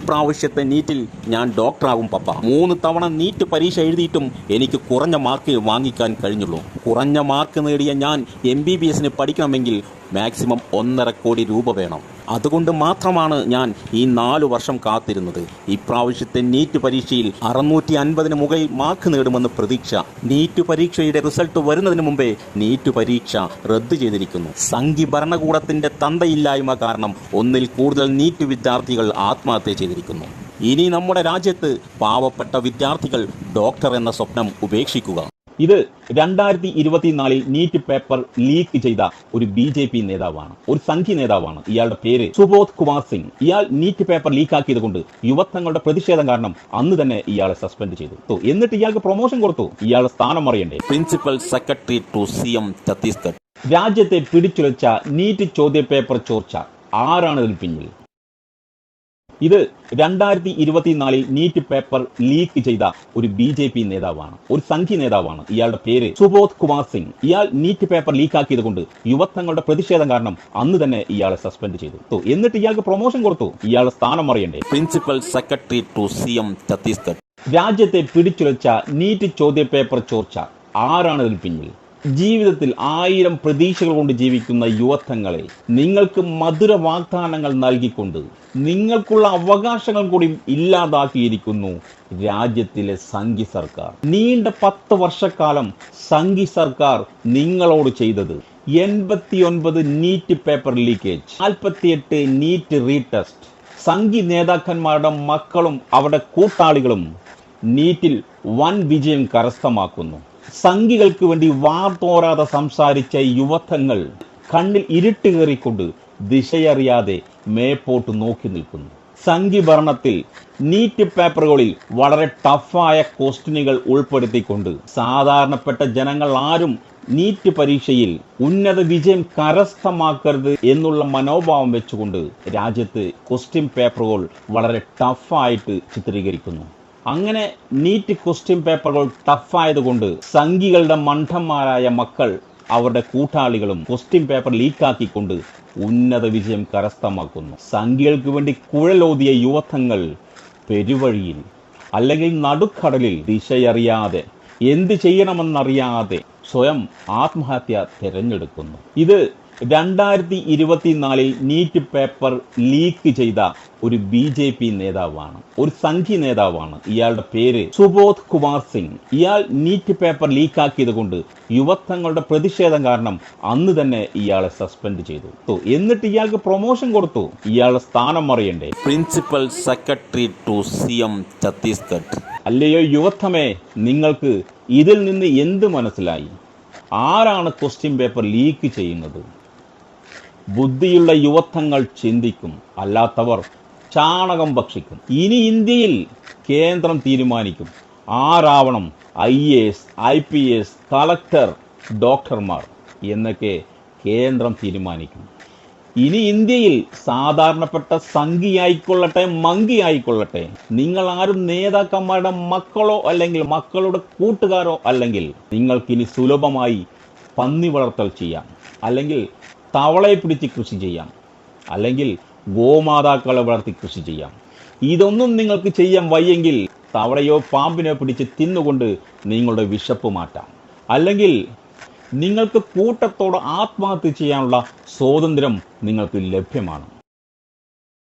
ഇപ്രാവശ്യത്തെ നീറ്റിൽ ഞാൻ ഡോക്ടറാകും പപ്പ. 3 തവണ നീറ്റ് പരീക്ഷ എഴുതിയിട്ടും എനിക്ക് കുറഞ്ഞ മാർക്ക് വാങ്ങിക്കാൻ കഴിഞ്ഞുള്ളൂ. കുറഞ്ഞ മാർക്ക് നേടിയ ഞാൻ MBBS പഠിക്കണമെങ്കിൽ മാക്സിമം 1.5 കോടി രൂപ വേണം. അതുകൊണ്ട് മാത്രമാണ് ഞാൻ ഈ 4 വർഷം കാത്തിരുന്നത്. ഇപ്രാവശ്യത്തെ നീറ്റ് പരീക്ഷയിൽ 650 മുകളിൽ മാർക്ക് നേടുമെന്ന് പ്രതീക്ഷ. നീറ്റ് പരീക്ഷയുടെ റിസൾട്ട് വരുന്നതിന് മുമ്പേ നീറ്റ് പരീക്ഷ റദ്ദു ചെയ്തിരിക്കുന്നു. സംഘി ഭരണകൂടത്തിന്റെ തന്തയില്ലായ്മ കാരണം 1-ൽ കൂടുതൽ നീറ്റ് വിദ്യാർത്ഥികൾ ആത്മഹത്യ ചെയ്തിരിക്കുന്നു. ഇനി നമ്മുടെ രാജ്യത്ത് പാവപ്പെട്ട വിദ്യാർത്ഥികൾ ഡോക്ടർ എന്ന സ്വപ്നം ഉപേക്ഷിക്കുക. ഇത് 2024 നീറ്റ് പേപ്പർ ലീക്ക് ചെയ്ത ഒരു BJP നേതാവാണ്, ഒരു സംഘി നേതാവാണ്. ഇയാളുടെ പേര് സുബോധ് കുമാർ സിംഗ്. ഇയാൾ നീറ്റ് പേപ്പർ ലീക്കാക്കിയത് കൊണ്ട് യുവത്വങ്ങളുടെ പ്രതിഷേധം കാരണം അന്ന് തന്നെ ഇയാളെ സസ്പെൻഡ് ചെയ്തു. എന്നിട്ട് ഇയാൾക്ക് പ്രൊമോഷൻ കൊടുത്തു. ഇയാളുടെ സ്ഥാനം അറിയണ്ടേ? Principal secretary to CM Chhattisgarh. രാജ്യത്തെ പിടിച്ചുലച്ച നീറ്റ് ചോദ്യ പേപ്പർ ചോർച്ച ആരാണ് ഇതിന് പിന്നിൽ? ഇത് 2024 നീറ്റ് പേപ്പർ ലീക്ക് ചെയ്ത ഒരു BJP നേതാവാണ്, ഒരു സംഘി നേതാവാണ്. ഇയാളുടെ പേര് സുബോധ് കുമാർ സിംഗ്. ഇയാൾ നീറ്റ് പേപ്പർ ലീക്കാക്കിയത് കൊണ്ട് യുവത്വങ്ങളുടെ പ്രതിഷേധം കാരണം അന്ന് തന്നെ ഇയാളെ സസ്പെൻഡ് ചെയ്തു. എന്നിട്ട് ഇയാൾക്ക് പ്രൊമോഷൻ കൊടുത്തു. ഇയാളുടെ സ്ഥാനം അറിയണ്ടേ? Principal secretary to CM Chhattisgarh. രാജ്യത്തെ പിടിച്ചുലച്ച നീറ്റ് ചോദ്യ പേപ്പർ ചോർച്ച ആരാണ് ഇതിന് പിന്നിൽ? ജീവിതത്തിൽ 1000 പ്രതീക്ഷകൾ കൊണ്ട് ജീവിക്കുന്ന യുവത്വങ്ങളെ നിങ്ങൾക്ക് മധുര വാഗ്ദാനങ്ങൾ നൽകിക്കൊണ്ട് നിങ്ങൾക്കുള്ള അവകാശങ്ങൾ കൂടി ഇല്ലാതാക്കിയിരിക്കുന്നു രാജ്യത്തിലെ സംഘി സർക്കാർ. നീണ്ട 10 വർഷക്കാലം സംഘി സർക്കാർ നിങ്ങളോട് ചെയ്തത് 89 NEET paper leakage, 48 NEET retest. സംഘി നേതാക്കന്മാരുടെ മക്കളും അവരുടെ കൂട്ടാളികളും നീറ്റിൽ വൻ വിജയം കരസ്ഥമാക്കുന്നു. സംഘികൾക്ക് വേണ്ടി വാർത്തോരാതെ സംസാരിച്ച യുവത്വങ്ങൾ കണ്ണിൽ ഇരുട്ട് കയറിക്കൊണ്ട് ദിശയറിയാതെ മേപ്പോട്ട് നോക്കി നിൽക്കുന്നു. സംഘി ഭരണത്തിൽ നീറ്റ് പേപ്പറുകളിൽ വളരെ ടഫായ ക്വസ്റ്റ്യനുകൾ ഉൾപ്പെടുത്തിക്കൊണ്ട് സാധാരണപ്പെട്ട ജനങ്ങൾ ആരും നീറ്റ് പരീക്ഷയിൽ ഉന്നത വിജയം കരസ്ഥമാക്കരുത് എന്നുള്ള മനോഭാവം വെച്ചുകൊണ്ട് രാജ്യത്ത് ക്വസ്റ്റ്യൻ പേപ്പറുകൾ വളരെ ടഫായിട്ട് ചിത്രീകരിക്കുന്നു. അങ്ങനെ നീറ്റ് ക്വസ്റ്റ്യൻ പേപ്പറുകൾ ടഫായതുകൊണ്ട് സംഘികളുടെ മണ്ഡന്മാരായ മക്കൾ അവരുടെ കൂട്ടാളികളും ക്വസ്റ്റ്യൻ പേപ്പർ ലീക്കാക്കിക്കൊണ്ട് ഉന്നത വിജയം കരസ്ഥമാക്കുന്നു. സംഘികൾക്ക് വേണ്ടി കുഴലോതിയ യുവത്വങ്ങൾ പെരുവഴിയിൽ അല്ലെങ്കിൽ നടുക്കടലിൽ ദിശയറിയാതെ എന്ത് ചെയ്യണമെന്നറിയാതെ സ്വയം ആത്മഹത്യ തിരഞ്ഞെടുക്കുന്നു. ഇത് 2024 നീറ്റ് പേപ്പർ ലീക്ക് ചെയ്ത ഒരു BJP നേതാവാണ്, ഒരു സംഘി നേതാവാണ്. ഇയാളുടെ പേര് സുബോധ് കുമാർ സിംഗ്. ഇയാൾ നീറ്റ് പേപ്പർ ലീക്കാക്കിയത് കൊണ്ട് യുവത്വങ്ങളുടെ പ്രതിഷേധം കാരണം അന്ന് തന്നെ ഇയാളെ സസ്പെൻഡ് ചെയ്തു. എന്നിട്ട് ഇയാൾക്ക് പ്രൊമോഷൻ കൊടുത്തു. ഇയാളുടെ സ്ഥാനം അറിയണ്ടേ? Principal secretary to CM Chhattisgarh. അല്ലയോ യുവത്വമേ, നിങ്ങൾക്ക് ഇതിൽ നിന്ന് എന്ത് മനസ്സിലായി? ആരാണ് ക്വസ്റ്റ്യൻ പേപ്പർ ലീക്ക് ചെയ്യുന്നത്? ബുദ്ധിയുള്ള യുവത്വങ്ങൾ ചിന്തിക്കും, അല്ലാത്തവർ ചാണകം ഭക്ഷിക്കും. ഇനി ഇന്ത്യയിൽ കേന്ദ്രം തീരുമാനിക്കും ആരാവണം IAS, IPS, കളക്ടർ, ഡോക്ടർമാർ എന്നൊക്കെ കേന്ദ്രം തീരുമാനിക്കും. ഇനി ഇന്ത്യയിൽ സാധാരണപ്പെട്ട സംഘിയായിക്കൊള്ളട്ടെ മങ്കിയായിക്കൊള്ളട്ടെ, നിങ്ങൾ ആരും നേതാക്കന്മാരുടെ മക്കളോ അല്ലെങ്കിൽ മക്കളുടെ കൂട്ടുകാരോ അല്ലെങ്കിൽ നിങ്ങൾക്കിനി സുലഭമായി പന്നി വളർത്തൽ ചെയ്യാം, അല്ലെങ്കിൽ തവളയെ പിടിച്ച് കൃഷി ചെയ്യാം, അല്ലെങ്കിൽ ഗോമാതാക്കളെ വളർത്തി കൃഷി ചെയ്യാം. ഇതൊന്നും നിങ്ങൾക്ക് ചെയ്യാൻ വയ്യെങ്കിൽ തവളയോ പാമ്പിനെയോ പിടിച്ച് തിന്നുകൊണ്ട് നിങ്ങളുടെ വിശപ്പ് മാറ്റാം. അല്ലെങ്കിൽ നിങ്ങൾക്ക് കൂട്ടത്തോടെ ആത്മഹത്യ ചെയ്യാനുള്ള സ്വാതന്ത്ര്യം നിങ്ങൾക്ക് ലഭ്യമാണ്.